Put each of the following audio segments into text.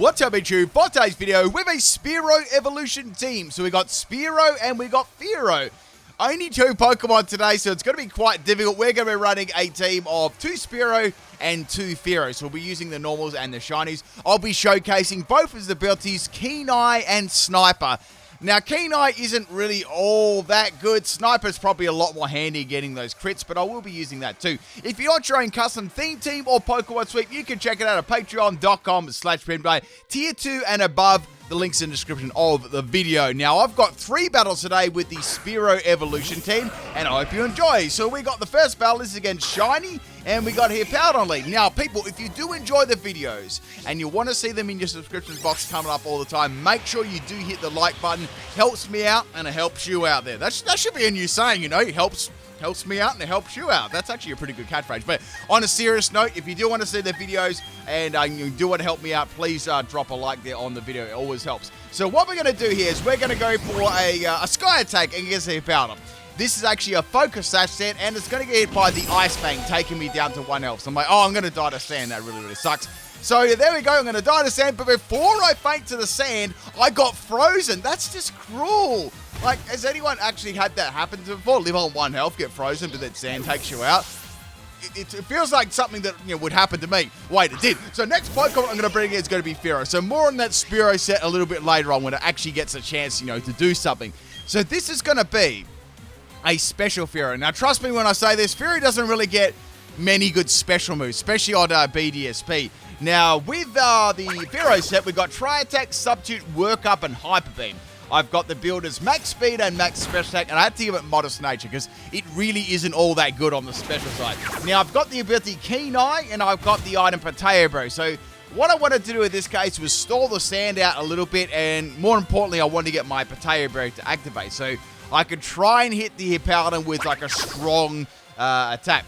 What's up, YouTube? For today's video, we have a Spearow evolution team. So we got Spearow and we got Fearow. Only 2 Pokemon today, so it's going to be quite difficult. We're going to be running a team of 2 Spearow and 2 Fearow. So we'll be using the normals and the shinies. I'll be showcasing both of the abilities, Keen Eye and Sniper. Now, Keen Eye isn't really all that good. Sniper's probably a lot more handy getting those crits, but I will be using that too. If you're not showing custom theme team or Pokemon Sweep, you can check it out at patreon.com/PIMPNITE. Tier 2 and above. The link's in the description of the video. Now, I've got 3 battles today with the Spearow evolution team, and I hope you enjoy. So we got the first battle. This is against Shiny, and we got here Powder Lead. Now, people, if you do enjoy the videos and you want to see them in your subscriptions box coming up all the time, make sure you do hit the like button. Helps me out, and it helps you out there. That should be a new saying, you know. It helps me out and it helps you out. That's actually a pretty good catchphrase. But on a serious note, if you do want to see the videos and you do want to help me out, please drop a like there on the video. It always helps. So what we're going to do here is we're going to go for a Sky Attack against a Powder. This is actually a Focus Sash set, and it's going to get hit by the Ice Fang, taking me down to 1 health. So I'm like, oh, I'm going to die to sand. That really sucks. So there we go. I'm going to die to sand, but before I faint to the sand, I got frozen. That's just cruel. Like, has anyone actually had that happen before? Live on 1 health, get frozen, but then sand takes you out? It feels like something that would happen to me. Wait, it did. So next Pokemon I'm going to bring in is going to be Fearow. So more on that Spearow set a little bit later on when it actually gets a chance, to do something. So this is going to be a special Fearow. Now, trust me when I say this, Fearow doesn't really get many good special moves, especially on BDSP. Now, with the Fearow set, we've got Tri-Attack, Substitute, Work Up, and Hyper Beam. I've got the builders Max Speed and Max Special Attack, and I had to give it Modest Nature because it really isn't all that good on the special side. Now, I've got the ability Keen Eye, and I've got the item Potato. So what I wanted to do in this case was stall the sand out a little bit, and more importantly, I wanted to get my Potato to activate. So I could try and hit the Hippowdon with like a strong attack.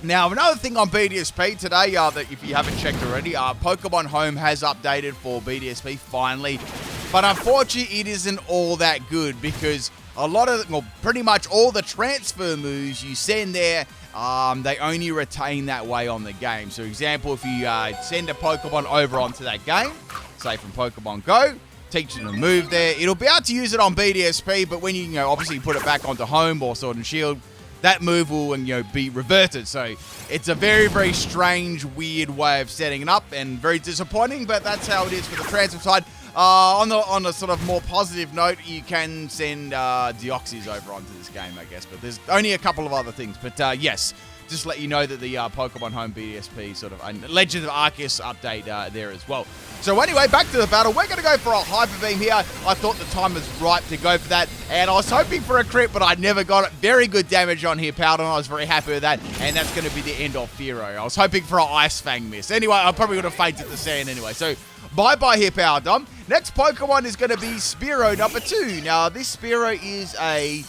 Now, another thing on BDSP today, that if you haven't checked already, Pokemon Home has updated for BDSP finally. But unfortunately, it isn't all that good because pretty much all the transfer moves you send there, they only retain that way on the game. So, example, if you send a Pokemon over onto that game, say from Pokemon Go, teach them to move there, it'll be able to use it on BDSP, but when you obviously put it back onto Home or Sword and Shield, that move will be reverted. So it's a very strange, weird way of setting it up and very disappointing, but that's how it is for the transfer side. On a sort of more positive note, you can send Deoxys over onto this game, I guess, but there's only a couple of other things. But yes, just let you know that the Pokemon Home BDSP sort of Legend of Arceus update there as well. So anyway, back to the battle. We're going to go for a Hyper Beam here. I thought the time was right to go for that, and I was hoping for a crit, but I never got it. Very good damage on here, Powder. I was very happy with that, and that's going to be the end of Fearow. I was hoping for an Ice Fang miss. Anyway, I probably would have fainted the sand anyway. So bye-bye here, Powder. Next Pokemon is going to be Spearow number 2. Now, this Spearow is a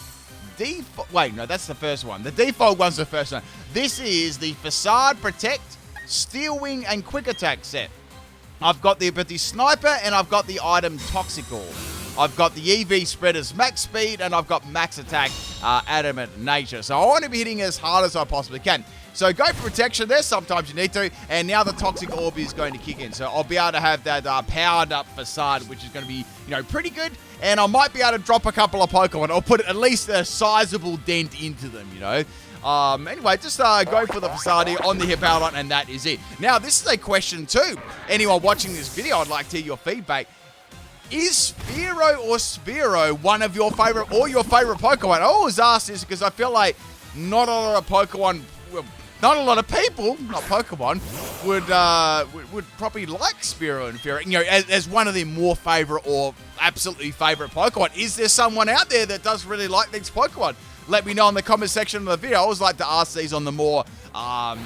default. Wait, no, that's the first one. The default one's the first one. This is the Facade, Protect, Steel Wing, and Quick Attack set. I've got the ability Sniper, and I've got the item Toxical. I've got the EV Spreaders Max Speed, and I've got Max Attack, Adamant Nature. So I want to be hitting as hard as I possibly can. So go for protection there, sometimes you need to, and now the Toxic Orb is going to kick in. So I'll be able to have that powered up Facade, which is going to be, pretty good, and I might be able to drop a couple of Pokemon, or put at least a sizable dent into them, Anyway, just go for the Facade here on the Hippowdon, and that is it. Now, this is a question too. Anyone watching this video, I'd like to hear your feedback. Is Fearow or Spearow one of your favorite Pokemon? I always ask this because I feel like not a lot of Pokemon, not a lot of people, not Pokemon, would probably like Spearow and Fearow, as one of their more favorite or absolutely favorite Pokemon. Is there someone out there that does really like these Pokemon? Let me know in the comment section of the video. I always like to ask these on the more, I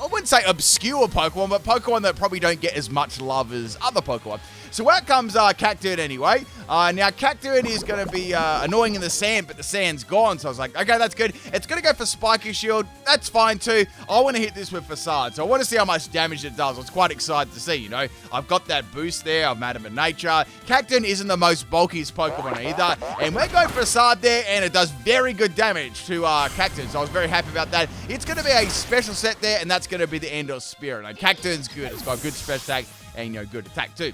wouldn't say obscure Pokemon, but Pokemon that probably don't get as much love as other Pokemon. So out comes Cacturne anyway. Now, Cacturne is going to be annoying in the sand, but the sand's gone. So I was like, okay, that's good. It's going to go for Spiky Shield. That's fine too. I want to hit this with Facade. So I want to see how much damage it does. I was quite excited to see, I've got that boost there of Adamant Nature. Cacturne isn't the most bulkiest Pokemon either. And we're going for Facade there, and it does very good damage to Cacturne. So I was very happy about that. It's going to be a special set there, and that's going to be the end of Spearow. Now, Cacturne's good. It's got good special attack. and, good attack too.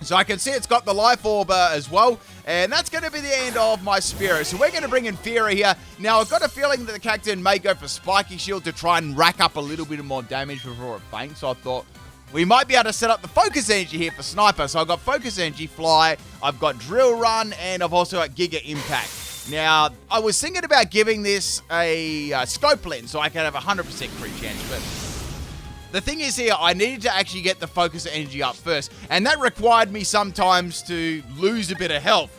So I can see it's got the Life Orb as well, and that's going to be the end of my Spearow. So we're going to bring in Fearow here. Now, I've got a feeling that the Cactus may go for Spiky Shield to try and rack up a little bit more damage before it faints. So I thought we might be able to set up the Focus Energy here for Sniper. So I've got Focus Energy, Fly, I've got Drill Run, and I've also got Giga Impact. Now, I was thinking about giving this a Scope Lens so I can have a 100% crit chance, but the thing is here, I needed to actually get the Focus Energy up first, and that required me sometimes to lose a bit of health.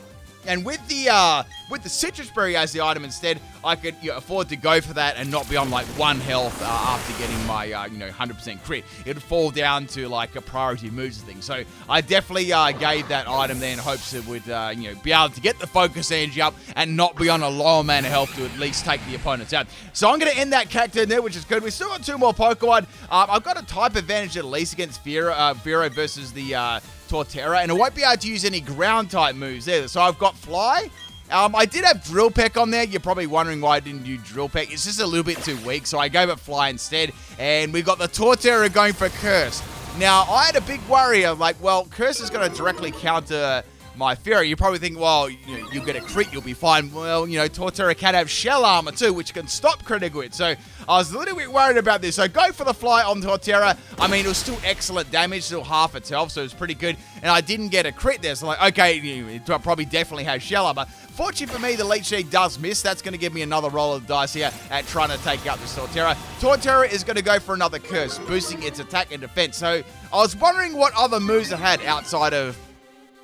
And with the Citrus Berry as the item instead, I could afford to go for that and not be on like 1 health after getting my 100% crit. It would fall down to like a priority moves and things. So I definitely gave that item there in hopes it would be able to get the Focus Energy up and not be on a lower amount of health to at least take the opponents out. So I'm going to end that Cactus in there, which is good. We've still got 2 more Pokemon. I've got a type advantage at least against Fearow versus the Torterra, and I won't be able to use any ground type moves either. So I've got Fly. I did have Drill Peck on there. You're probably wondering why I didn't do Drill Peck. It's just a little bit too weak, so I gave it Fly instead. And we got the Torterra going for Curse. Now, I had a big worry of like, well, Curse is going to directly counter my Fearow. You probably think, well, you'll get a crit, you'll be fine. Well, Torterra can have Shell Armor too, which can stop critical hit. So I was a little bit worried about this. So go for the Fly on Torterra. I mean, it was still excellent damage, still half its health, so it was pretty good. And I didn't get a crit there, so like, okay, it probably definitely has Shell Armor. Fortunately for me, the Leech Seed does miss. That's going to give me another roll of the dice here at trying to take out this Torterra. Torterra is going to go for another Curse, boosting its attack and defense. So I was wondering what other moves it had outside of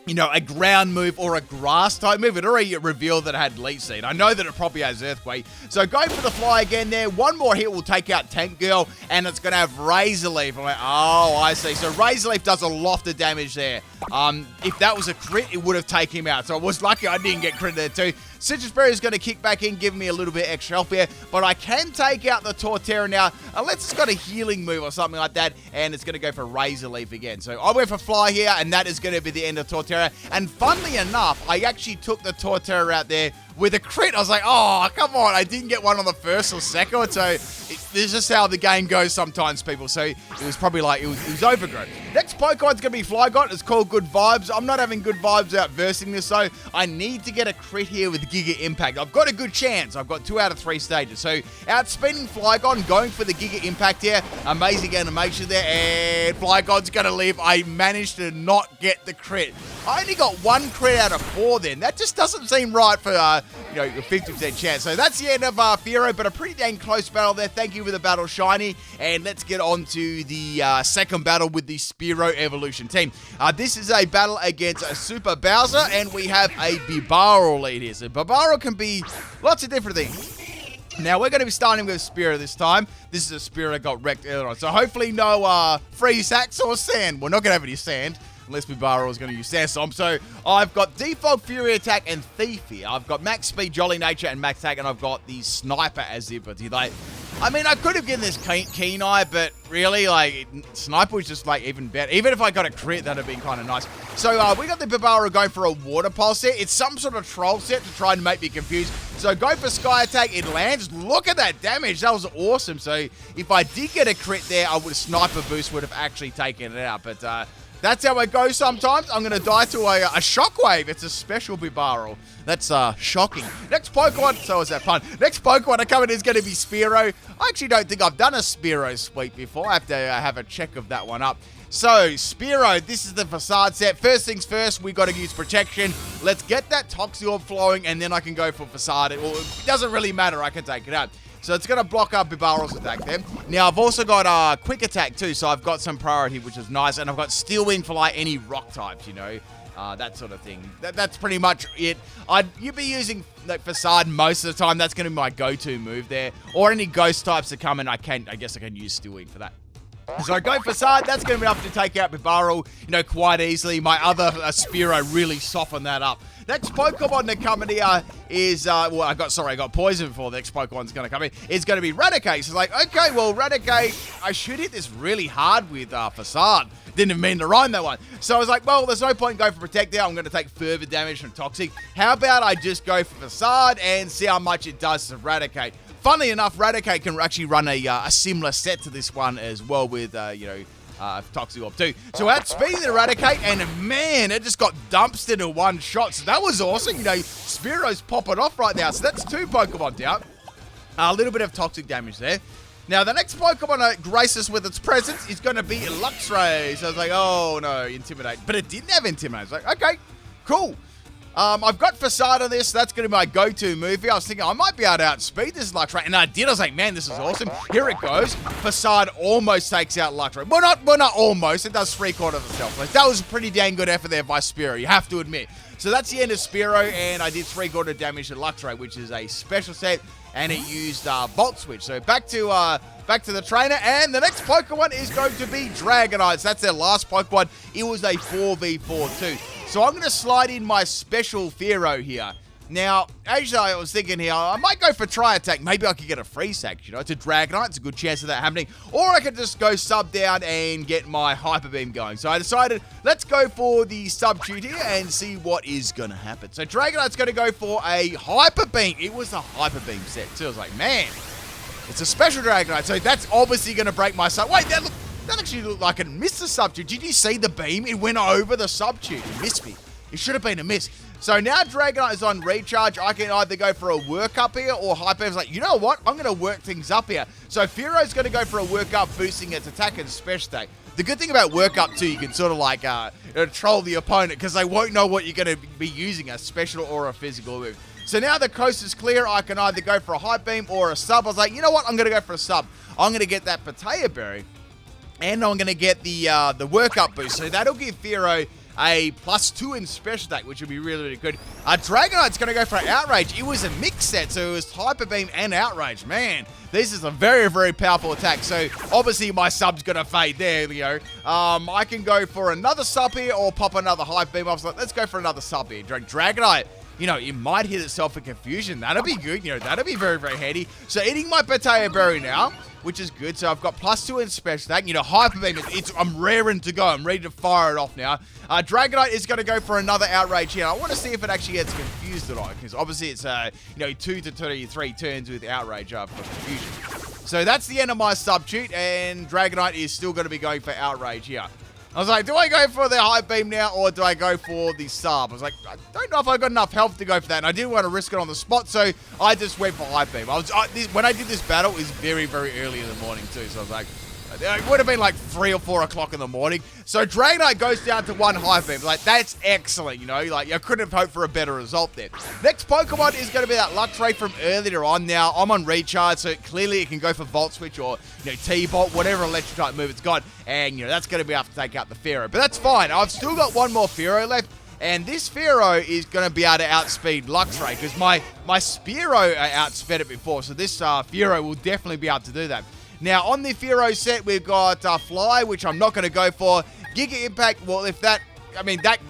a ground move or a grass type move. It already revealed that it had Leech Seed. I know that it probably has Earthquake. So going for the Fly again there. One more hit will take out Tank Girl, and it's going to have Razor Leaf. I'm like, oh, I see. So Razor Leaf does a lot of damage there. If that was a crit, it would have taken him out. So I was lucky I didn't get crit there too. Citrus Berry is going to kick back in, giving me a little bit extra health here, but I can take out the Torterra now, unless it's got a healing move or something like that, and it's going to go for Razor Leaf again. So I went for Fly here, and that is going to be the end of Torterra. And funnily enough, I actually took the Torterra out there with a crit. I was like, oh, come on. I didn't get one on the first or second. So this is just how the game goes sometimes, people. So it was probably like, it was overgrown. Next Pokemon's going to be Flygot. It's called Good Vibes. I'm not having good vibes out versing this, though. I need to get a crit here with Giga Impact. I've got a good chance. I've got 2 out of 3 stages. So outspeeding Flygon, going for the Giga Impact here. Amazing animation there. And Flygon's going to live. I managed to not get the crit. I only got 1 crit out of 4 then. That just doesn't seem right for, a 50% chance. So that's the end of Fearow, but a pretty dang close battle there. Thank you for the battle, Shiny. And let's get on to the second battle with the Spearow Evolution team. This is a battle against a Super Bowser, and we have a Bibarel lead here. So Bibarel can be lots of different things. Now, we're going to be starting with Spearow this time. This is a Spearow that got wrecked earlier on. So hopefully no freeze hacks or sand. We're not going to have any sand, unless Bibarel is going to use Sandstorm. So I've got Default Fury Attack and Thief here. I've got Max Speed, Jolly Nature, and Max Attack, and I've got the Sniper as the ability. Like, I mean, I could have given this Keen Eye, but really, like, Sniper was just, like, even better. Even if I got a crit, that would have been kind of nice. So we got the Bibarel going for a Water Pulse set. It's some sort of troll set to try and make me confused. So go for Sky Attack. It lands. Look at that damage. That was awesome. So if I did get a crit there, I would have Sniper Boost would have actually taken it out. But that's how it goes sometimes. I'm going to die to a Shockwave. It's a special Bibarel. That's shocking. Next Pokemon, so is that pun. Next Pokemon to come in is going to be Spearow. I actually don't think I've done a Spearow sweep before. I have to have a check of that one up. So, Spearow, this is the Facade set. First things first, we got to use Protection. Let's get that Toxic Orb flowing, and then I can go for Facade. It doesn't really matter. I can take it out. So it's going to block up Bibarel's attack there. Now, I've also got Quick Attack too, so I've got some priority, which is nice. And I've got Steel Wind for, like, any rock types, that sort of thing. That's pretty much it. You'd be using like Facade most of the time. That's going to be my go-to move there. Or any Ghost types that come in, I guess I can use Steel Wind for that. So I go Facade. That's going to be enough to take out Bibarel, quite easily. My other Spearow really softened that up. Next Pokemon to come in here is, I got Poison before the next Pokemon's going to come in. It's going to be Raticate. So it's like, okay, well, Raticate, I should hit this really hard with Facade. Didn't even mean to rhyme that one. So I was like, well, there's no point in going for Protect there. I'm going to take further damage from Toxic. How about I just go for Facade and see how much it does to Raticate? Funnily enough, Raticate can actually run a similar set to this one as well with, Toxic Orb too. So outspeeding the Eradicate, and man, it just got dumped into one shot. So that was awesome. You know, Spearow's popping off right now. So that's 2 Pokemon down. A little bit of toxic damage there. Now, the next Pokemon that graces with its presence is going to be Luxray. So I was like, oh no, Intimidate. But it didn't have Intimidate. I was like, okay, cool. I've got Facade on this. So that's going to be my go-to move here. I was thinking I might be able to outspeed this Luxray. And I did. I was like, man, this is awesome. Here it goes. Facade almost takes out Luxray. Well, not almost. It does 3/4 of itself. Like, that was a pretty dang good effort there by Spearow. You have to admit. So that's the end of Spearow. And I did 3/4 damage to Luxray, which is a special set. And it used Volt Switch. So back to the trainer. And the next Pokemon is going to be Dragonite. So that's their last Pokemon. It was a 4v4 too. So I'm going to slide in my special Fearow here. Now, as I was thinking here, I might go for Tri-Attack. Maybe I could get a Freeze Sack. You know, it's a Dragonite. It's a good chance of that happening. Or I could just go sub down and get my Hyper Beam going. So I decided, let's go for the substitute here and see what is going to happen. So Dragonite's going to go for a Hyper Beam. It was a Hyper Beam set too. I was like, man, it's a special Dragonite. So that's obviously going to break my sub. Wait, that actually looked like it missed the substitute. Did you see the beam? It went over the substitute. It missed me. It should have been a miss. So now Dragonite is on recharge. I can either go for a work up here or Hyper Beam's like, you know what? I'm going to work things up here. So Fearow's going to go for a work up, boosting its attack and special attack. The good thing about work up too, you can sort of like troll the opponent because they won't know what you're going to be using, a special or a physical move. So now the coast is clear. I can either go for a Hyper Beam or a sub. I was like, you know what? I'm going to go for a sub. I'm going to get that Potato Berry. And I'm going to get the work up boost. So that'll give Fearow a +2 in special attack, which would be really, really good. Dragonite's going to go for Outrage. It was a mix set, so it was Hyper Beam and Outrage. Man, this is a very, very powerful attack. So obviously my sub's going to fade there, you know. I can go for another sub here or pop another Hyper Beam. I was like, let's go for another sub here. Dragonite, you know, it might hit itself in confusion. That'll be good. You know, that'll be very, very handy. So eating my Potato Berry now, which is good. So I've got +2 in special attack. You know, Hyper Beam, I'm raring to go. I'm ready to fire it off now. Dragonite is going to go for another Outrage here. I want to see if it actually gets confused or not, because obviously it's, you know, 2 to 3 turns with Outrage for confusion. So that's the end of my substitute, and Dragonite is still going to be going for Outrage here. I was like, do I go for the Hyper Beam now, or do I go for the sub? I was like, I don't know if I've got enough health to go for that, and I didn't want to risk it on the spot, so I just went for Hyper Beam. When I did this battle, it was very, very early in the morning too, so I was like, it would have been like 3 or 4 o'clock in the morning. So Dragonite goes down to 1 Hyper Beam. Like, that's excellent, you know? Like, I couldn't have hoped for a better result there. Next Pokemon is going to be that Luxray from earlier on. Now, I'm on recharge, so clearly it can go for Volt Switch or, you know, T-Bolt, whatever electric type move it's got. And, you know, that's going to be enough to take out the Fearow. But that's fine. I've still got 1 more Fearow left. And this Fearow is going to be able to outspeed Luxray because my Spearow outsped it before. So this Fearow will definitely be able to do that. Now, on the Fearow set, we've got Fly, which I'm not going to go for. Giga Impact, well, that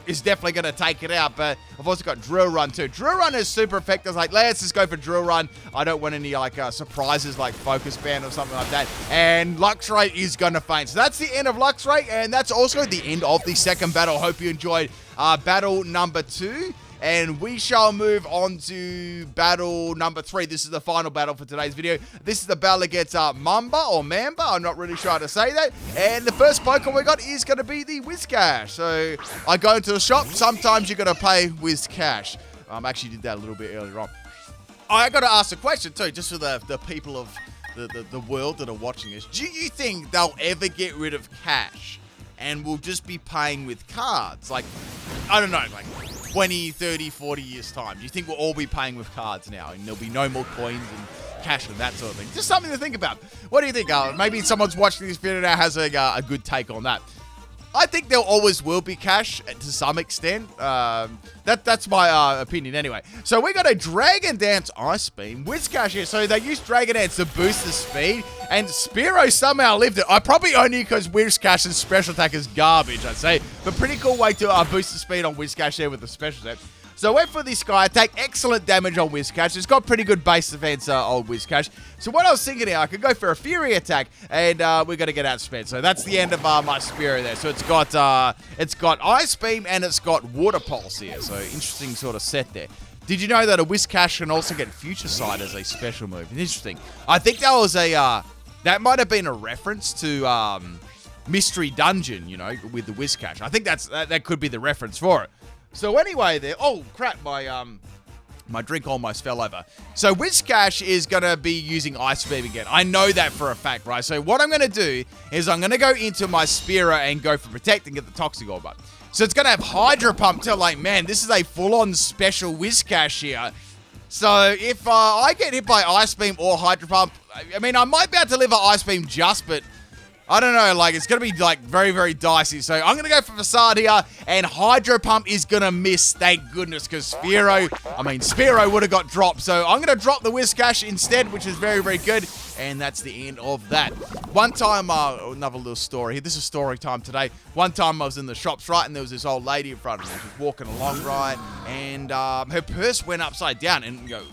is definitely going to take it out, but I've also got Drill Run too. Drill Run is super effective. I was like, let's just go for Drill Run. I don't want any, like, surprises like Focus Band or something like that. And Luxray is going to faint. So that's the end of Luxray, and that's also the end of the second battle. Hope you enjoyed battle number 2. And we shall move on to battle number 3. This is the final battle for today's video. This is the battle against Mamba or Mamba. I'm not really sure how to say that. And the first Pokemon we got is going to be the Whiscash. So I go into the shop. Sometimes you're going to pay Whiscash. I actually did that a little bit earlier on. I got to ask a question too, just for the people of the world that are watching this. Do you think they'll ever get rid of cash and we'll just be paying with cards? Like, I don't know, like 20, 30, 40 years time. Do you think we'll all be paying with cards now and there'll be no more coins and cash and that sort of thing? Just something to think about. What do you think? Maybe someone's watching this video now has a good take on that. I think there always will be cash to some extent. That's my opinion anyway. So we got a Dragon Dance Ice Beam. Whiscash here. So they used Dragon Dance to boost the speed. And Spearow somehow lived it. I probably only because Whiscash's special attack is garbage, I'd say. But pretty cool way to boost the speed on Whiscash there with the special attack. So I went for the Sky Attack. Excellent damage on Whiscash. It's got pretty good base defense, old Whiscash. So what I was thinking here, I could go for a Fury Attack, and we're going to get outsped. So that's the end of my Spearow there. So it's got Ice Beam, and it's got Water Pulse here. So interesting sort of set there. Did you know that a Whiscash can also get Future Sight as a special move? Interesting. I think that was that might have been a reference to mystery dungeon, you know, with the Whiscash. I think that could be the reference for it. So anyway, there. Oh crap, my drink almost fell over. So Whiscash is going to be using Ice Beam again. I know that for a fact, right? So what I'm going to do is I'm going to go into my Spearow and go for Protect and get the Toxic Orb up. So it's going to have Hydro Pump too. Like, man, this is a full-on special Whiscash here. So if I get hit by Ice Beam or Hydro Pump, I mean, I might be able to live an Ice Beam just, but I don't know, like, it's going to be, like, very, very dicey. So I'm going to go for Facade here, and Hydro Pump is going to miss, thank goodness, because Spearow would have got dropped. So I'm going to drop the Whiscash instead, which is very, very good, and that's the end of that. One time, another little story here. This is story time today. One time I was in the shops, right, and there was this old lady in front of me. She was walking along, right, and her purse went upside down, and, you know,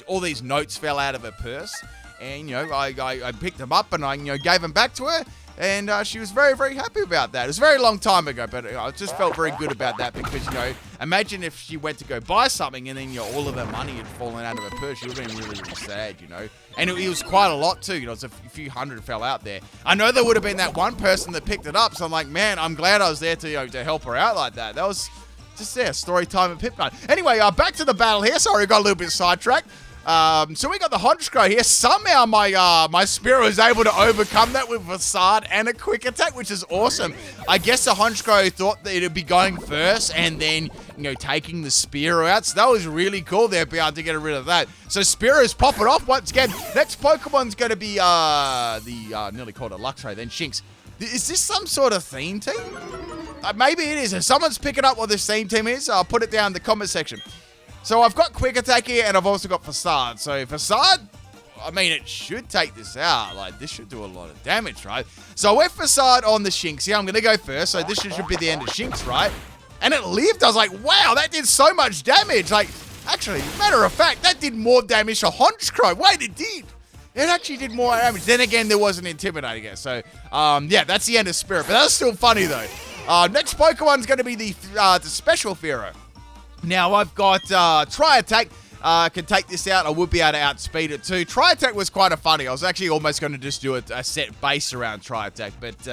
all these notes fell out of her purse. And, you know, I picked them up and I, you know, gave them back to her. And she was very, very happy about that. It was a very long time ago, but I just felt very good about that because, you know, imagine if she went to go buy something and then, you know, all of her money had fallen out of her purse. She would have been really, really sad, you know. And it was quite a lot too, you know, it's a few hundred fell out there. I know there would have been that one person that picked it up, so I'm like, man, I'm glad I was there to, you know, to help her out like that. That was just, yeah, story time at PIMPNITE. Anyway, back to the battle here. Sorry, I got a little bit sidetracked. So we got the Honchkrow here. Somehow my Spearow is able to overcome that with Facade and a Quick Attack, which is awesome. I guess the Honchkrow thought that it'd be going first and then, you know, taking the Spearow out. So that was really cool there, be able to get rid of that. So Spearow's popping off once again. Next Pokemon's going to be nearly called a Luxray, then Shinx. Is this some sort of theme team? Maybe it is. If someone's picking up what this theme team is, I'll put it down in the comment section. So I've got Quick Attack here, and I've also got Facade. So Facade, I mean, it should take this out. Like, this should do a lot of damage, right? So I went Facade on the Shinx here. I'm going to go first. So this should be the end of Shinx, right? And it lived. I was like, wow, that did so much damage. Like, actually, matter of fact, that did more damage to Honchkrow. Wait, it did. It actually did more damage. Then again, there was an Intimidate again. So, yeah, that's the end of Spirit. But that's still funny, though. Next Pokemon's going to be the Special Fearow. Now, I've got Tri-Attack. Can take this out. I would be able to outspeed it too. Tri-Attack was quite funny. I was actually almost going to just do a set base around Tri-Attack, but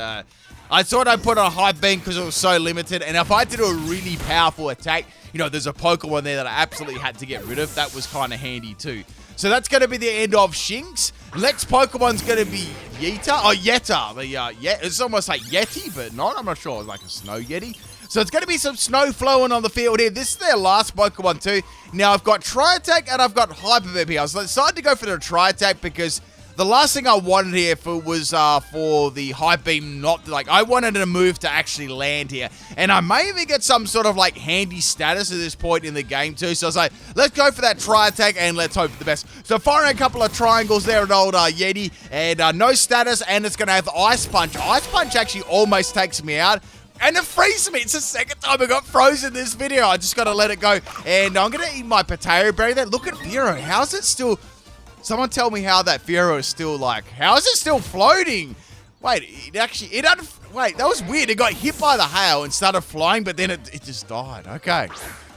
I thought I'd put on a High Beam because it was so limited, and if I did a really powerful attack, you know, there's a Pokemon there that I absolutely had to get rid of. That was kind of handy too. So that's going to be the end of Shinx. Next Pokemon's going to be Yeta. Oh, Yeta. It's almost like Yeti, but not. I'm not sure. It's like a Snow Yeti. So it's going to be some snow flowing on the field here. This is their last Pokemon too. Now I've got Tri-Attack and I've got Hyper Beam here. I was decided to go for the Tri-Attack because the last thing I wanted here was for the High Beam not, like, I wanted a move to actually land here. And I may even get some sort of, like, handy status at this point in the game, too. So I was like, let's go for that Tri-Attack and let's hope for the best. So firing a couple of triangles there at old Yeti. And no status, and it's going to have Ice Punch. Ice Punch actually almost takes me out. And it freezes me. It's the second time I got frozen this video. I just got to let it go. And I'm going to eat my potato berry there. Look at Fearow. How's it still... Someone tell me how that Fearow is still like... How is it still floating? Wait, wait, that was weird. It got hit by the hail and started flying, but then it just died. Okay.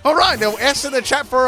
All right. Now, S in the chat for...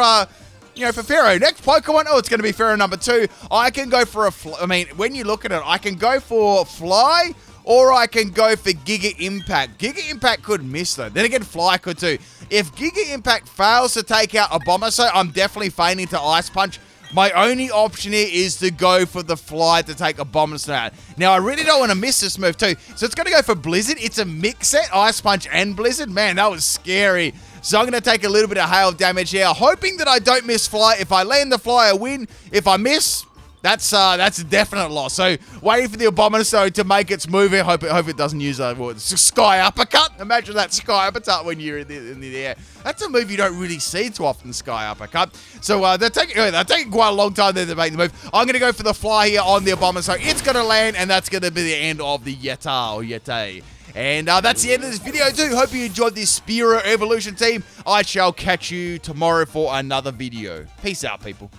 you know, for Fearow. Next Pokemon, it's going to be Fearow number 2. I can go for I mean, when you look at it, I can go for Fly... Or I can go for Giga Impact. Giga Impact could miss, though. Then again, Fly could too. If Giga Impact fails to take out Abomasnow, I'm definitely feigning to Ice Punch. My only option here is to go for the Fly to take Abomasnow out. Now, I really don't want to miss this move too. So it's going to go for Blizzard. It's a mix set, Ice Punch and Blizzard. Man, that was scary. So I'm going to take a little bit of hail damage here, hoping that I don't miss Fly. If I land the Fly, I win. If I miss... That's a definite loss. So waiting for the Abomasnow to make its move here. Hope it doesn't use a Sky Uppercut. Imagine that Sky Uppercut when you're in the air. That's a move you don't really see too often, Sky Uppercut. So they're taking quite a long time there to make the move. I'm going to go for the Fly here on the Abomasnow. It's going to land, and that's going to be the end of the Yeta or Yeti. And that's the end of this video too. Hope you enjoyed this Spearow Evolution team. I shall catch you tomorrow for another video. Peace out, people.